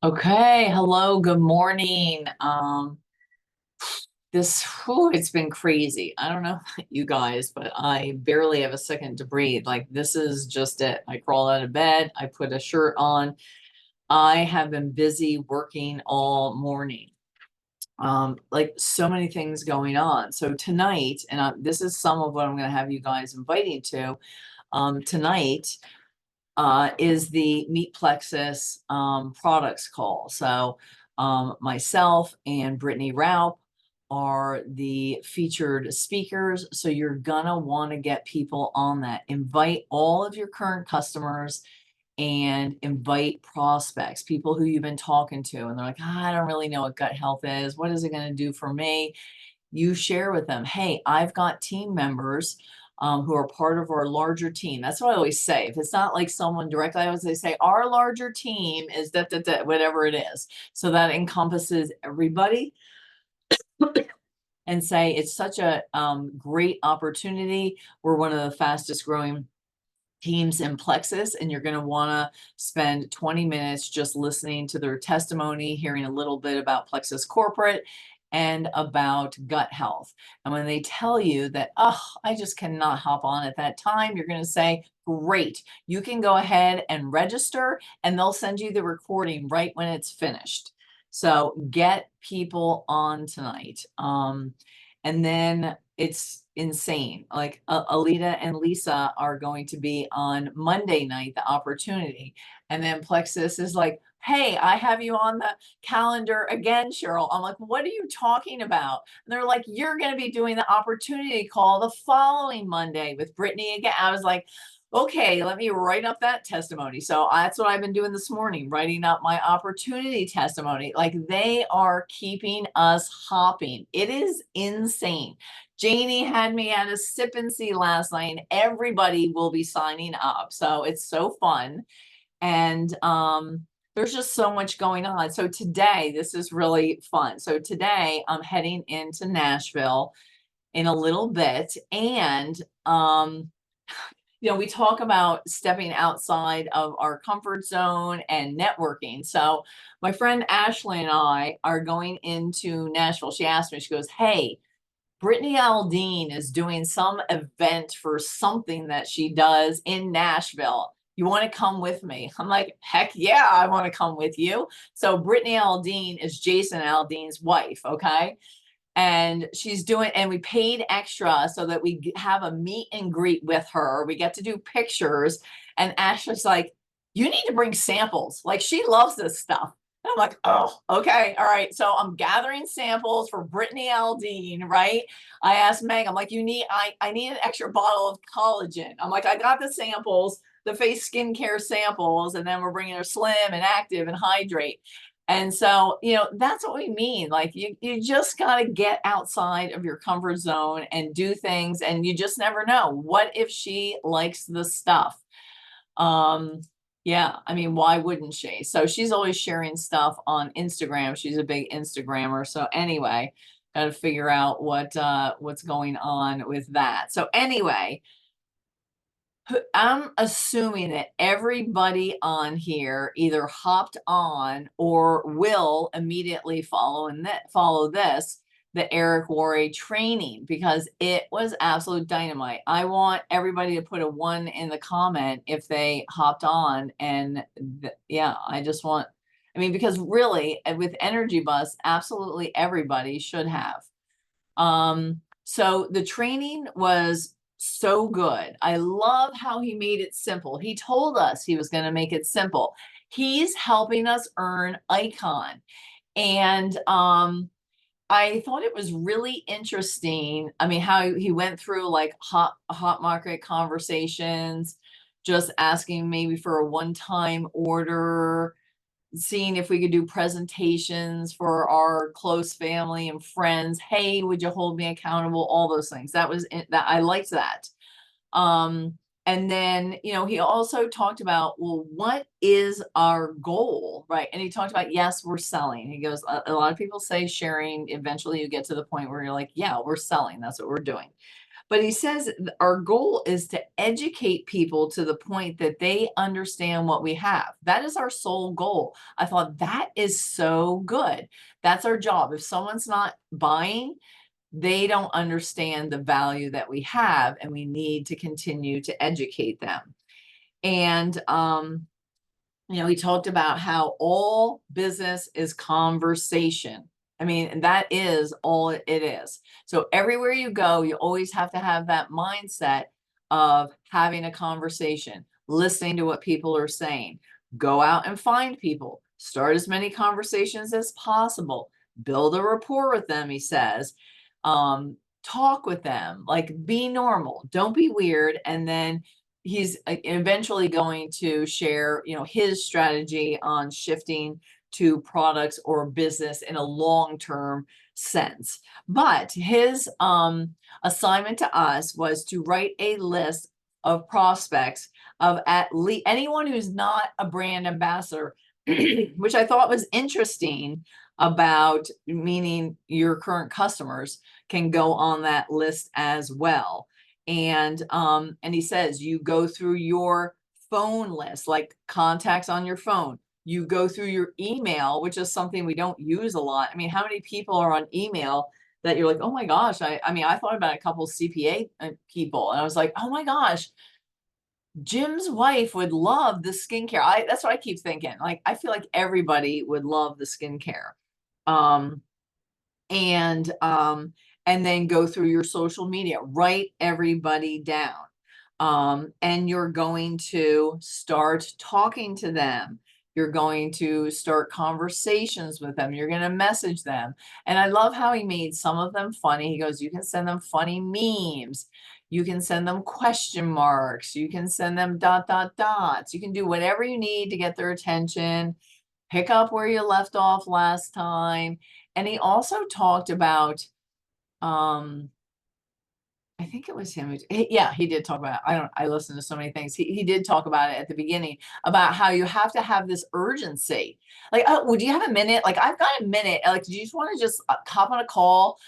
Okay, hello, good morning. It's been crazy. I don't know about you guys, but I barely have a second to breathe. Like this is just it. I crawl out of bed, I put a shirt on. I have been busy working all morning. Like so many things going on. So tonight, and this is some of what I'm going to have you guys inviting to. Tonight is the Meet Plexus products call. So myself and Brittany Raup are the featured speakers. So you're gonna want to get people on that. Invite all of your current customers and invite prospects, people who you've been talking to, and they're like, "Ah, I don't really know what gut health is. What is it going to do for me?" You share with them, hey, I've got team members who are part of our larger team. That's what I always say. If it's not like someone directly, I always say, our larger team is that, whatever it is. So that encompasses everybody and say it's such a great opportunity. We're one of the fastest growing teams in Plexus, and you're going to want to spend 20 minutes just listening to their testimony, hearing a little bit about Plexus Corporate and about gut health. And when they tell you that, oh, I just cannot hop on at that time, you're going to say, great, you can go ahead and register, and they'll send you the recording right when it's finished. So get people on tonight. And then it's insane. Like Alita and Lisa are going to be on Monday night, the opportunity. And then Plexus is like, hey, I have you on the calendar again, Cheryl. I'm like, what are you talking about? And they're like, you're going to be doing the opportunity call the following Monday with Brittany again. I was like, okay, let me write up that testimony. So that's what I've been doing this morning, writing up my opportunity testimony. Like they are keeping us hopping. It is insane. Janie had me at a sip and see last night, and everybody will be signing up. So it's so fun. And there's just so much going on. So today, this is really fun. So today I'm heading into Nashville in a little bit. And we talk about stepping outside of our comfort zone and networking. So my friend Ashley and I are going into Nashville. She asked me, she goes, hey, Brittany Aldean is doing some event for something that she does in Nashville. You want to come with me? I'm like, heck yeah, I want to come with you. So Brittany Aldean is Jason Aldean's wife, okay? And she's doing, and we paid extra so that we have a meet and greet with her. We get to do pictures. And Ashley's like, you need to bring samples. Like she loves this stuff. And I'm like, oh, okay. All right. So I'm gathering samples for Brittany Aldean, right? I asked Meg, I'm like, I need an extra bottle of collagen. I'm like, I got the samples, the face skincare samples, and then we're bringing her slim and active and hydrate. And so, that's what we mean. Like you just got to get outside of your comfort zone and do things. And you just never know. What if she likes the stuff? Yeah, I mean, why wouldn't she? So she's always sharing stuff on Instagram. She's a big Instagrammer. So anyway, got to figure out what's going on with that. So anyway, I'm assuming that everybody on here either hopped on or will immediately follow this, the Eric Worre training, because it was absolute dynamite. I want everybody to put a 1 in the comment if they hopped on. And yeah, I mean, because really with Energy Bus, absolutely everybody should have. So the training was so good. I love how he made it simple. He told us he was going to make it simple. He's helping us earn Icon. And I thought it was really interesting. I mean, how he went through like hot market conversations, just asking maybe for a one-time order, seeing if we could do presentations for our close family and friends. Hey, would you hold me accountable? All those things. That I liked that. And then, he also talked about, well, what is our goal, right? And he talked about, yes, we're selling. He goes, a lot of people say sharing, eventually you get to the point where you're like, yeah, we're selling. That's what we're doing. But he says our goal is to educate people to the point that they understand what we have. That is our sole goal. I thought that is so good. That's our job. If someone's not buying, they don't understand the value that we have, and we need to continue to educate them. And he talked about how all business is conversation. I mean, and that is all it is. So everywhere you go, you always have to have that mindset of having a conversation, listening to what people are saying. Go out and find people, start as many conversations as possible, build a rapport with them, he says. Talk with them, like be normal, don't be weird. And then he's eventually going to share, his strategy on shifting to products or business in a long-term sense. But his assignment to us was to write a list of prospects of at least anyone who's not a brand ambassador, which I thought was interesting, about meaning your current customers can go on that list as well. And he says you go through your phone list, like contacts on your phone. You go through your email, which is something we don't use a lot. I mean, how many people are on email that you're like, oh my gosh, I mean, I thought about a couple CPA people, and I was like, oh my gosh, Jim's wife would love the skincare. That's what I keep thinking. Like, I feel like everybody would love the skincare. Um, and then go through your social media, write everybody down. And you're going to start talking to them. You're going to start conversations with them. You're going to message them. And I love how he made some of them funny. He goes, you can send them funny memes. You can send them question marks. You can send them ... You can do whatever you need to get their attention. Pick up where you left off last time. And he also talked about, I think it was him. Yeah, he did talk about it. I listen to so many things. He did talk about it at the beginning, about how you have to have this urgency. Like, oh, would you have a minute? Like, I've got a minute. Like, do you just want to just hop on a call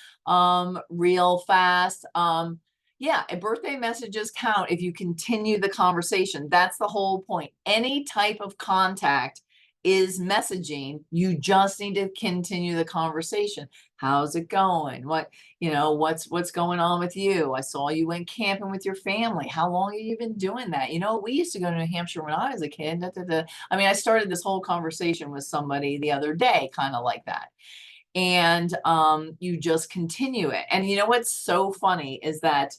real fast? Yeah, and birthday messages count if you continue the conversation. That's the whole point. Any type of contact is messaging. You just need to continue the conversation. How's it going? What's going on with you? I saw you went camping with your family. How long have you been doing that? We used to go to New Hampshire when I was a kid. Da, da, da. I mean, I started this whole conversation with somebody the other day, kind of like that. And you just continue it. And what's so funny is that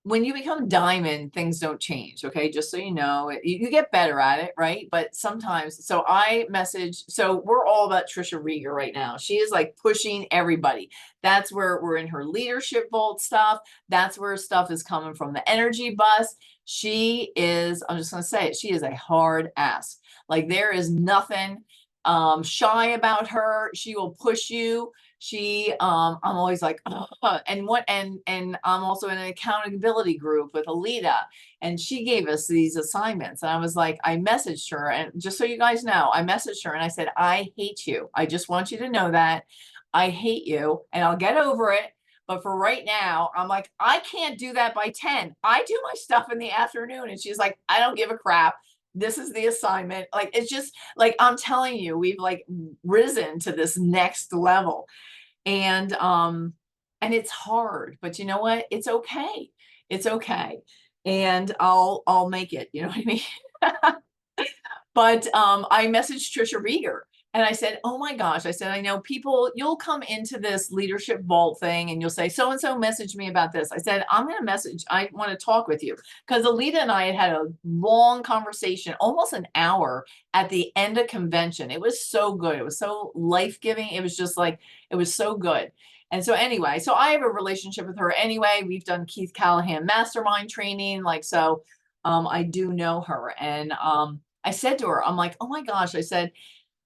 when you become diamond, things don't change. Okay. Just so you know, you get better at it. Right. But sometimes, so we're all about Trisha Rieger right now. She is like pushing everybody. That's where we're in her leadership vault stuff. That's where stuff is coming from, the energy bus. She is, I'm just going to say it, she is a hard ass. Like, there is nothing shy about her. She will push you. I'm always like, and I'm also in an accountability group with Alita, and she gave us these assignments. And I was like, I messaged her, and just so you guys know, I messaged her and I said, I hate you. I just want you to know that I hate you, and I'll get over it. But for right now, I'm like, I can't do that by 10. I do my stuff in the afternoon. And she's like, I don't give a crap. This is the assignment. Like, it's just like, I'm telling you, we've like risen to this next level. And it's hard, but you know what? It's okay. It's okay. And I'll make it, you know what I mean? But I messaged Trisha Rieger, and I said, oh my gosh, I said, I know people, you'll come into this leadership vault thing and you'll say, so-and-so messaged me about this. I said, I'm going to message, I want to talk with you. Because Alita and I had a long conversation, almost an hour, at the end of convention. It was so good. It was so life-giving. It was just like, it was so good. And so anyway, so I have a relationship with her anyway. We've done Keith Callahan mastermind training. Like, so I do know her. And I said to her, I'm like, oh my gosh, I said,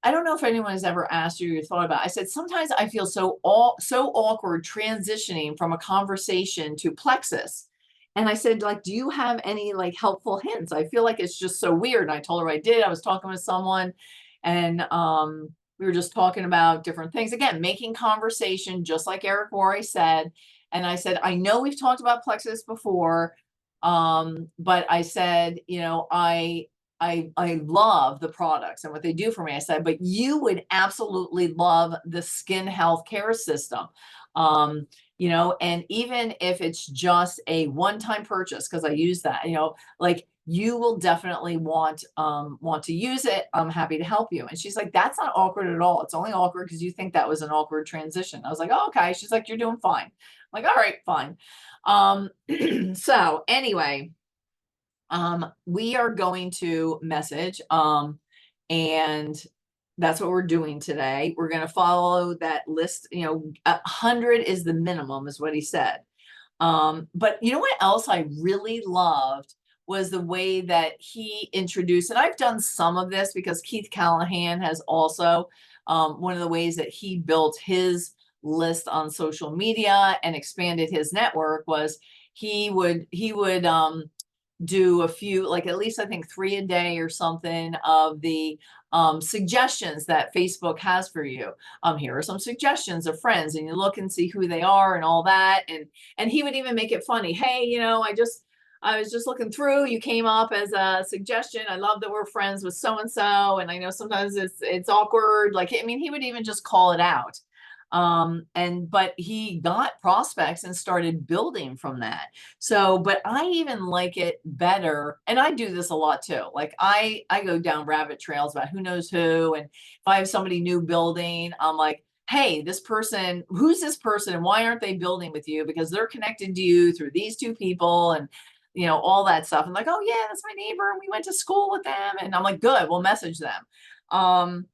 I don't know if anyone has ever asked you or thought about it. I said, sometimes I feel so awkward transitioning from a conversation to Plexus. And I said, like, do you have any like helpful hints? I feel like it's just so weird. And I told her I did. I was talking with someone, and we were just talking about different things. Again, making conversation, just like Eric Worre said. And I said, I know we've talked about Plexus before, but I said, you know, I love the products and what they do for me. I said, but you would absolutely love the skin health care system. Um, you know, and even if it's just a one-time purchase, because I use that, you know, like you will definitely want to use it. I'm happy to help you. And she's like, that's not awkward at all. It's only awkward because you think that was an awkward transition. I was like, oh, okay. She's like, you're doing fine. I'm like, all right, fine. So anyway, we are going to message, and that's what we're doing today. We're going to follow that list. You know, 100 is the minimum, is what he said. But you know what else I really loved was the way that he introduced, and I've done some of this because Keith Callahan has also, one of the ways that he built his list on social media and expanded his network was he would do a few, like at least I think 3 a day or something of the suggestions that Facebook has for you. Here are some suggestions of friends, and you look and see who they are and all that. And he would even make it funny. Hey, you know, I was just looking through. You came up as a suggestion. I love that we're friends with so and so, and I know sometimes it's awkward. Like, I mean, he would even just call it out. But he got prospects and started building from that. So, but I even like it better, and I do this a lot too. Like I go down rabbit trails about who knows who, and if I have somebody new building, I'm like, hey, this person, who's this person and why aren't they building with you? Because they're connected to you through these two people, and you know, all that stuff. And like, oh yeah, that's my neighbor, and we went to school with them. And I'm like, good, we'll message them.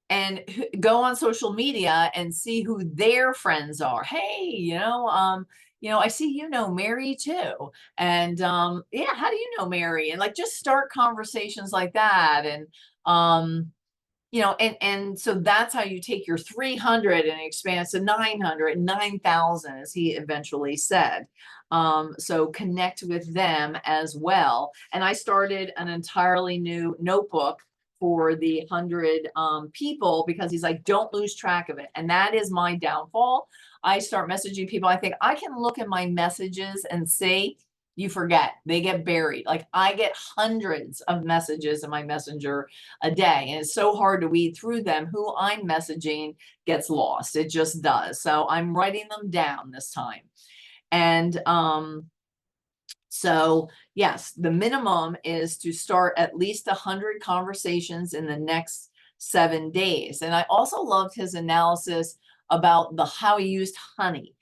And go on social media and see who their friends are. Hey, you know, I see you know Mary too. And yeah, how do you know Mary? And like just start conversations like that. And you know, and so that's how you take your 300 and expand to 900, 9,000, as he eventually said. So connect with them as well. And I started an entirely new notebook for the 100 people, because he's like, don't lose track of it. And that is my downfall. I start messaging people. I think I can look at my messages and see, you forget, they get buried. Like I get hundreds of messages in my messenger a day, and it's so hard to weed through them. Who I'm messaging gets lost. It just does. So I'm writing them down this time. And so yes, the minimum is to start at least 100 conversations in the next 7 days. And I also loved his analysis about how he used honey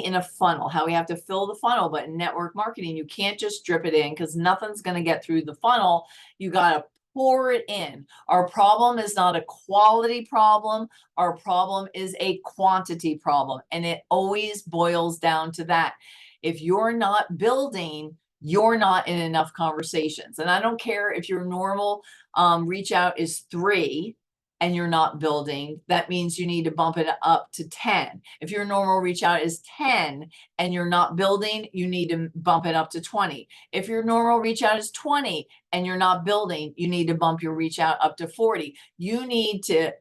in a funnel, how we have to fill the funnel. But in network marketing, you can't just drip it in because nothing's going to get through the funnel. You got to pour it in. Our problem is not a quality problem. Our problem is a quantity problem. And it always boils down to that. If you're not building, you're not in enough conversations. And I don't care if your normal reach out is 3 and you're not building, that means you need to bump it up to 10. If your normal reach out is 10 and you're not building, you need to bump it up to 20. If your normal reach out is 20 and you're not building, you need to bump your reach out up to 40. You need to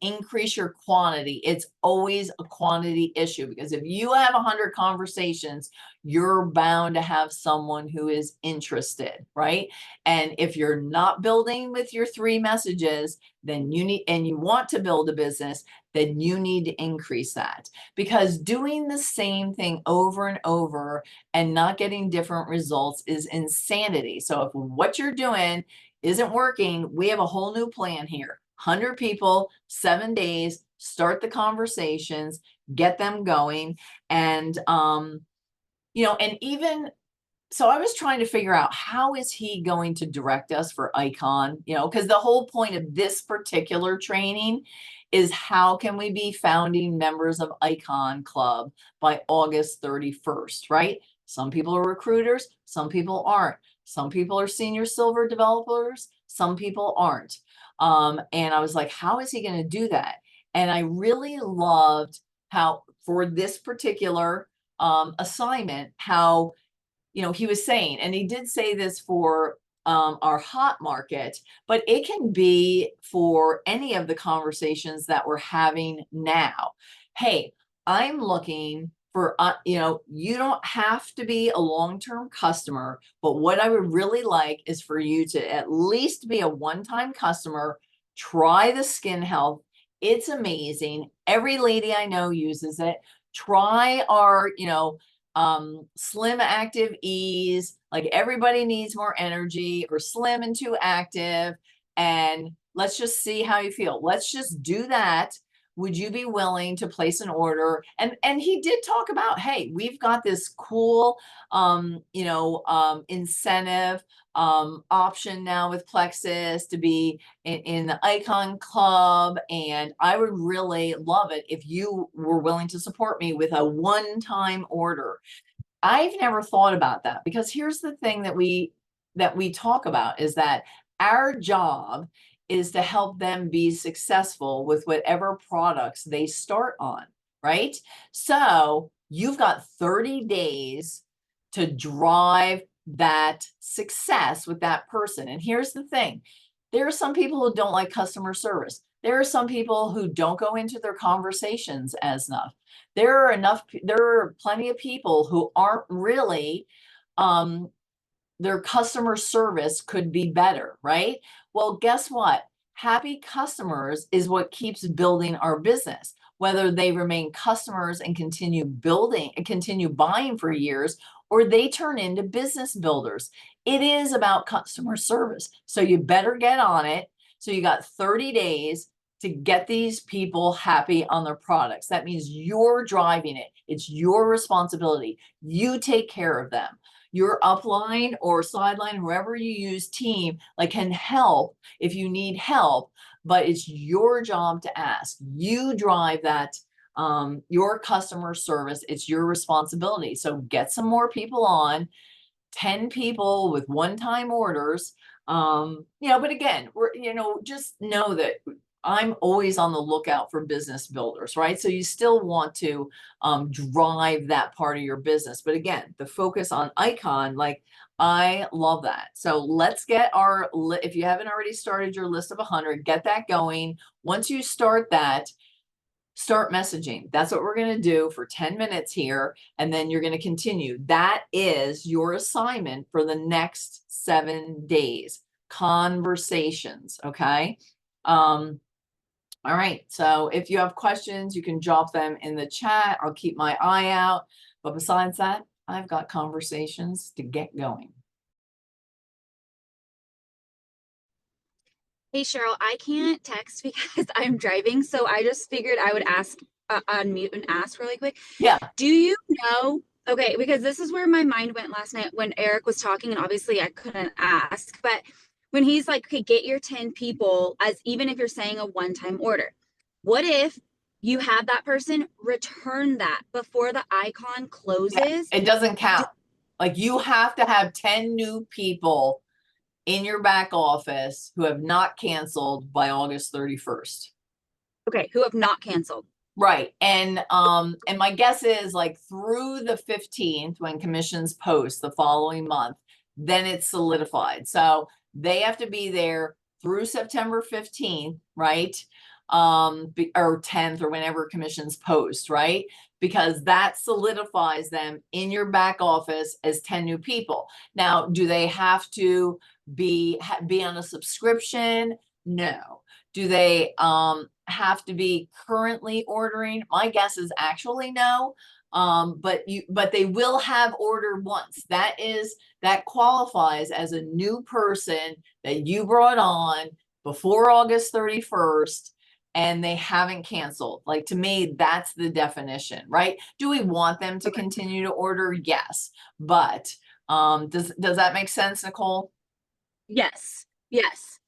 increase your quantity. It's always a quantity issue, because if you have 100 conversations, you're bound to have someone who is interested, right? And if you're not building with your 3 messages, then you want to build a business, then you need to increase that, because doing the same thing over and over and not getting different results is insanity. So if what you're doing isn't working, we have a whole new plan here. 100 people, 7 days, start the conversations, get them going. And, you know, and even so I was trying to figure out, how is he going to direct us for Icon? You know, because the whole point of this particular training is how can we be founding members of Icon Club by August 31st, right? Some people are recruiters, some people aren't. Some people are senior silver developers, some people aren't. And I was like, how is he going to do that? And I really loved how, for this particular assignment, how, you know, he was saying, and he did say this for our hot market, but it can be for any of the conversations that we're having now. Hey, I'm looking for, you don't have to be a long-term customer, but what I would really like is for you to at least be a one-time customer, try the skin health. It's amazing. Every lady I know uses it. Try our, Slim Active Ease. Like everybody needs more energy, or Slim and Too Active. And let's just see how you feel. Let's just do that. Would you be willing to place an order? And he did talk about, hey, we've got this cool incentive option now with Plexus to be in the Icon Club, and I would really love it if you were willing to support me with a one-time order. I've never thought about that, because here's the thing that we talk about is that our job is to help them be successful with whatever products they start on, right? So you've got 30 days to drive that success with that person. And here's the thing. There are some people who don't like customer service. There are some people who don't go into their conversations as enough. There are plenty of people who aren't really, their customer service could be better, right? Well, guess what? Happy customers is what keeps building our business. Whether they remain customers and continue building and continue buying for years, or they turn into business builders. It is about customer service. So you better get on it. So you got 30 days to get these people happy on their products. That means you're driving it. It's your responsibility. You take care of them. Your upline or sideline, whoever you use, team, like, can help if you need help, but it's your job to ask. You drive that, your customer service. It's your responsibility. So get some more people on, 10 people with one-time orders. But again, just know that I'm always on the lookout for business builders, right? So you still want to drive that part of your business. But again, the focus on Icon, like, I love that. So let's get if you haven't already started your list of 100, get that going. Once you start that, start messaging. That's what we're going to do for 10 minutes here. And then you're going to continue. That is your assignment for the next 7 days. Conversations. Okay. All right. So if you have questions, you can drop them in the chat. I'll keep my eye out. But besides that, I've got conversations to get going. Hey, Cheryl, I can't text because I'm driving, so I just figured I would ask, unmute and ask really quick. Yeah. Do you know, okay, because this is where my mind went last night when Eric was talking, and obviously I couldn't ask, but when he's like, okay, get your 10 people, as even if you're saying a one-time order, what if you have that person return that before the Icon closes? It doesn't count. Like, you have to have 10 new people in your back office who have not canceled by August 31st. Okay, who have not canceled. Right. And my guess is, like, through the 15th, when commissions post the following month, then it's solidified. So they have to be there through September 15th, right? Or 10th, or whenever commissions post, right? Because that solidifies them in your back office as 10 new people. Now, do they have to be on a subscription? No. Do they have to be currently ordering? My guess is actually no. But they will have ordered once. That qualifies as a new person that you brought on before August 31st, and they haven't canceled. Like, to me, that's the definition, right? Do we want them to continue to order? Yes. But does that make sense, Nicole? Yes. Yes.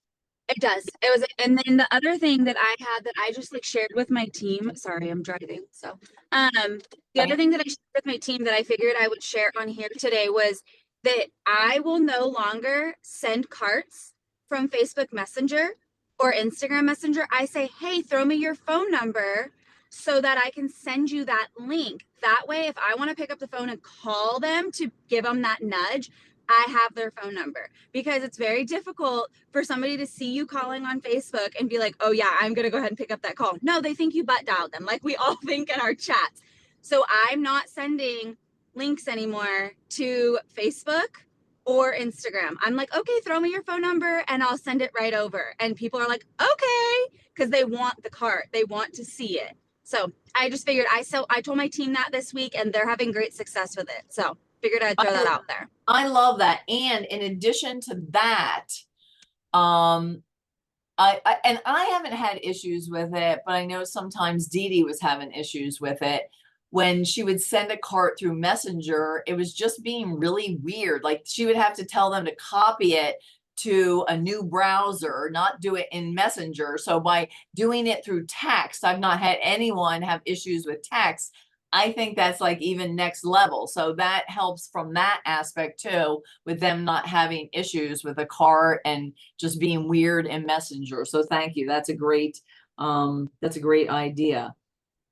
It does. It was, and then the other thing that I had that I just like shared with my team. Sorry, I'm driving. So, the other thing that I shared with my team that I figured I would share on here today was that I will no longer send carts from Facebook Messenger or Instagram Messenger. I say, hey, throw me your phone number so that I can send you that link. That way, if I want to pick up the phone and call them to give them that nudge, I have their phone number, because it's very difficult for somebody to see you calling on Facebook and be like, oh yeah, I'm going to go ahead and pick up that call. No, they think you butt dialed them, like we all think in our chats. So I'm not sending links anymore to Facebook or Instagram. I'm like, okay, throw me your phone number and I'll send it right over. And people are like, okay, because they want the cart, they want to see it. So I just figured I told my team that this week and they're having great success with it. So figured I'd throw that out there. I love that. And in addition to that, um, I haven't had issues with it, but I know sometimes Dee Dee was having issues with it. When she would send a cart through Messenger, it was just being really weird. Like she would have to tell them to copy it to a new browser, not do it in Messenger. So by doing it through text, I've not had anyone have issues with text. I think that's like even next level. So that helps from that aspect too, with them not having issues with a cart and just being weird in Messenger. So thank you. That's a great idea.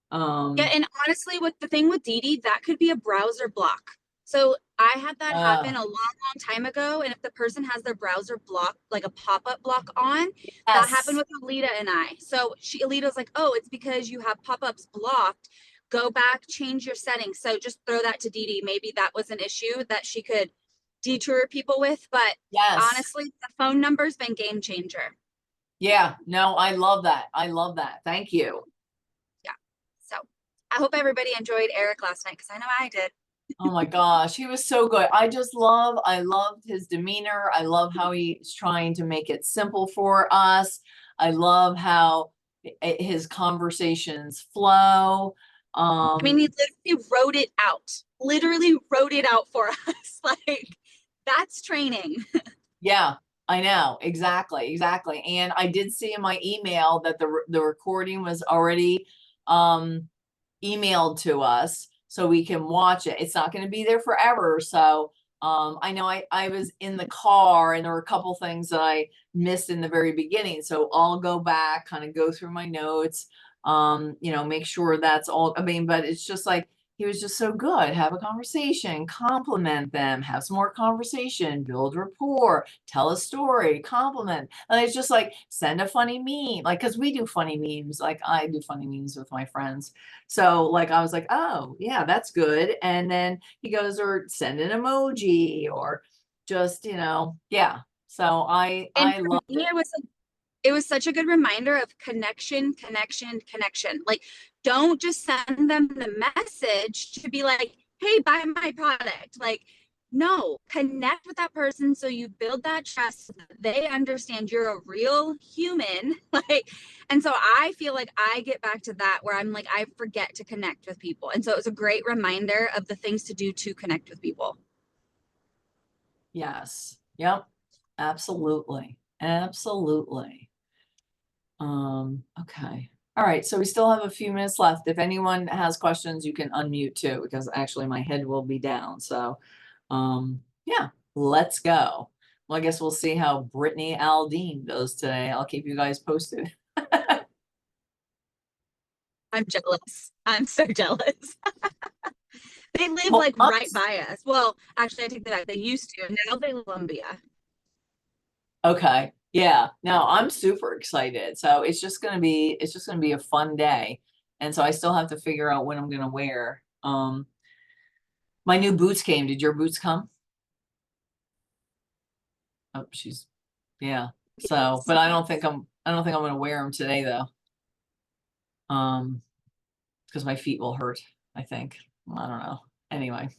Yeah, and honestly, with the thing with Dee Dee, that could be a browser block. So I had that happen a long, long time ago. And if the person has their browser block, like a pop-up block on, that happened yes. with Alita and I. So Alita was like, oh, it's because you have pop-ups blocked. Go back, change your settings. So just throw that to Dee Dee. Maybe that was an issue that she could detour people with. But Yes. honestly, the phone number's been game changer. Yeah. No, I love that. I love that. Thank you. Yeah. So I hope everybody enjoyed Eric last night because I know I did. Oh my gosh, he was so good. I loved his demeanor. I love how he's trying to make it simple for us. I love how his conversations flow. I mean, he literally wrote it out, literally wrote it out for us. Like, that's training. Yeah, I know. Exactly, exactly. And I did see in my email that the recording was already emailed to us so we can watch it. It's not going to be there forever. So I know I was in the car and there were a couple things that I missed in the very beginning. So I'll go back, kind of go through my notes, make sure that's all. I mean, but it's just like he was just so good. Have a conversation, compliment them, have some more conversation, build rapport, tell a story, compliment. And it's just like send a funny meme, like because we do funny memes, like I do funny memes with my friends. So like I was like, oh yeah, that's good. And then he goes, or send an emoji or just, yeah. So And I for loved me, it. it was such a good reminder of connection, connection, connection. Like, don't just send them the message to be like, hey, buy my product. Like, no, connect with that person so you build that trust so that they understand you're a real human. Like, and so I feel like I get back to that where I'm like, I forget to connect with people. And so it was a great reminder of the things to do to connect with people. Yes. Yep. Absolutely. Absolutely. Okay. All right. So we still have a few minutes left. If anyone has questions, you can unmute too, because actually my head will be down. So, yeah, let's go. Well, I guess we'll see how Brittany Aldean does today. I'll keep you guys posted. I'm jealous. I'm so jealous. They live Well, like right by us. Well, actually, I take that back. They used to. Now they live in Columbia. okay. Yeah. No, I'm super excited. So it's just gonna be a fun day. And so I still have to figure out what I'm gonna wear. My new boots came. Did your boots come? Oh, yeah. So, but I don't think I'm gonna wear them today though. Um, because my feet will hurt, I think. I don't know. Anyway.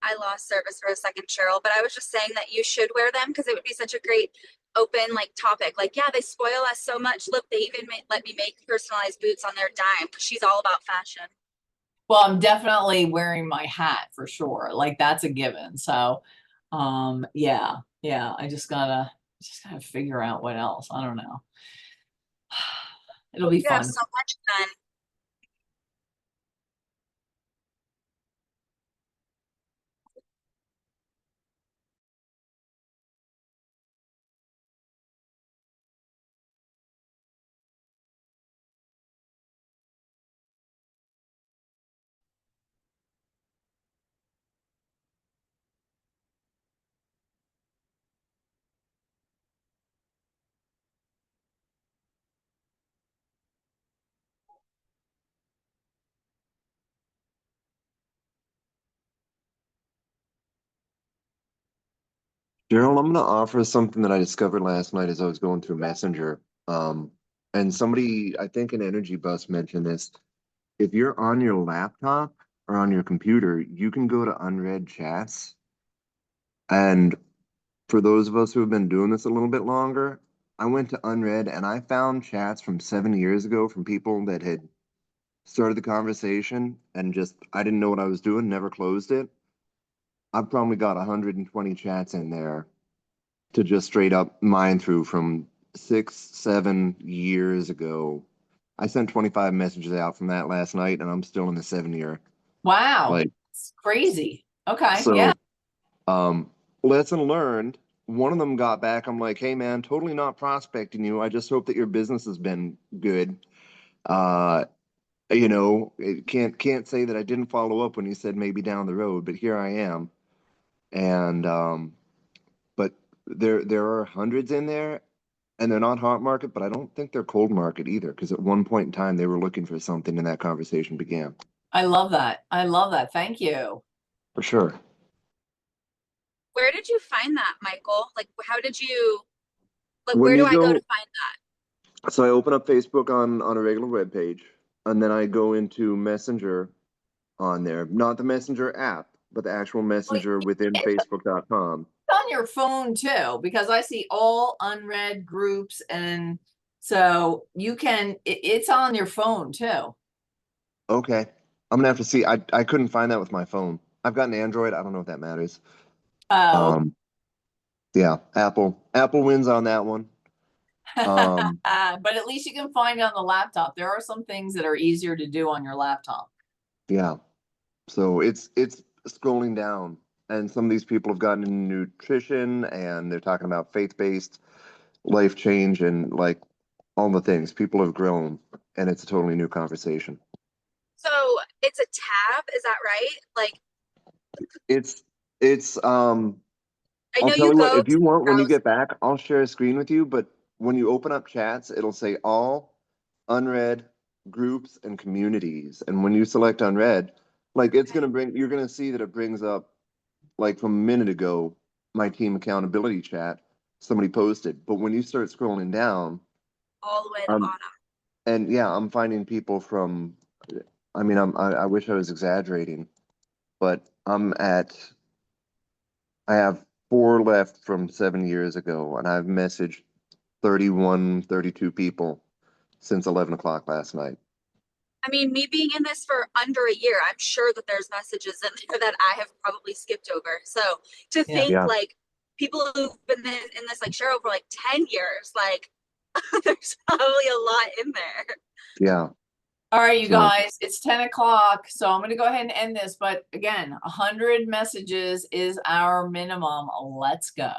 I lost service for a second, Cheryl, but I was just saying that you should wear them because it would be such a great open like topic. Like, yeah, they spoil us so much. Look, they even let me make personalized boots on their dime. She's all about fashion. Well, I'm definitely wearing my hat for sure. Like that's a given. So, yeah, yeah. I just gotta figure out what else. I don't know. It'll be You have fun. so much fun. Daryl, I'm gonna offer something that I discovered last night as I was going through Messenger. And somebody, I think an Energy Bus mentioned this. If you're on your laptop or on your computer, you can go to unread chats. And for those of us who have been doing this a little bit longer, I went to unread and I found chats from 7 years ago from people that had started the conversation and just I didn't know what I was doing, never closed it. I've probably got 120 chats in there to just straight up mine through from 6, 7 years ago. I sent 25 messages out from that last night, and I'm still in the 7 year. Wow. Like, It's crazy. Okay. Yeah. so, um, lesson learned. One of them got back. I'm like, hey man, totally not prospecting you. I just hope that your business has been good. Uh, it can't say that I didn't follow up when you said maybe down the road, but here I am. And but there are hundreds in there, and they're not hot market, but I don't think they're cold market either, because at one point in time they were looking for something and that conversation began. I love that. I love that. Thank you. For sure. Where did you find that, Michael? Like, how did you, like, When where do you I go to go, find that? so I open up Facebook on a regular web page, and then I go into Messenger on there, not the Messenger app, but the actual Well, Messenger within it's Facebook.com. on your phone too, because I see all unread groups, and so you can, it's on your phone too. Okay. I'm gonna have to see. I couldn't find that with my phone. I've got an Android. I don't know if that matters. Oh, Um, yeah, Apple wins on that one. Um, but at least you can find it on the laptop. There are some things that are easier to do on your laptop. yeah. So it's scrolling down, and some of these people have gotten into nutrition, and they're talking about faith-based life change and like all the things. People have grown, and it's a totally new conversation. So it's a tab, is that right? Like, It's it's. I I'll know tell you you what, go if to you want, when you browse. get back, I'll share a screen with you. But when you open up chats, it'll say all unread groups and communities. And when you select unread, like it's Okay, gonna bring, you're gonna see that it brings up like from a minute ago, my team accountability chat, somebody posted. But when you start scrolling down, all the way to the um, bottom. and yeah, I'm finding people from, I mean, I wish I was exaggerating, but I have 4 left from 7 years ago, and I've messaged 31, 32 people since 11 o'clock last night. I mean, me being in this for under a year, I'm sure that there's messages in there that I have probably skipped over. So to Yeah. think Yeah, like people who've been in this like Cheryl for like 10 years, like there's probably a lot in there. yeah. All right, you So, guys, it's 10 o'clock, so I'm gonna go ahead and end this. But again, 100 messages is our minimum. Let's go.